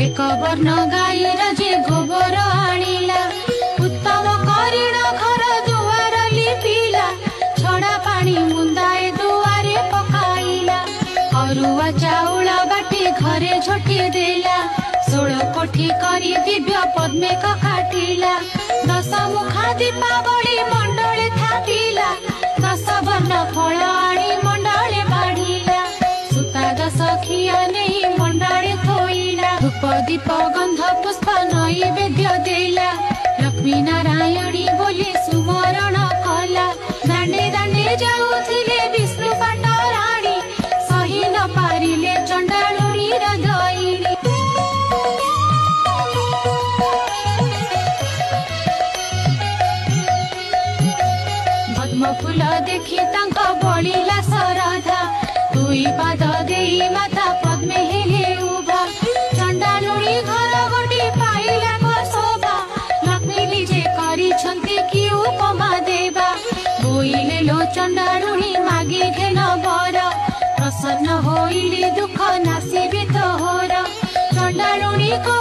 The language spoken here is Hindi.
एक वर्ण गाईर जे गोबर आनिला उत्तम करिण घर दुआर लिपिला छड़ा पानी मुंदाए दुआरे पकाइला अरुआ चाउल बाटी घरे झोटी देला 16 कोठी करी दिव्य पद्मे काटिला 10 मुखा दीपावली मंडले थापिला 10 वर्ण फल आनी मंडले बाढ़िला सुता 10 खिया नहीं मंडले थोइला धूप दीप गंध पुष्प नैवेद्य देला लक्ष्मी नारायणी बोली सुमरण कला दांडे दांडे जाऊथिले विष्णु पाटराणी सही न पारिले चंडालुनी रदईनी फूल देखी तांका बलिला सरधा दुई पाद देई माता पद्मे हेले उभा चंडालुनी घर गोटी पाइला को शोभा लक्ष्मी निजे करी छंती कि उपमा देवा बोइले लो चंडालुनी मागी घेन बर प्रसन्न होइले दुख नासी भी तोहर चंडालुनी को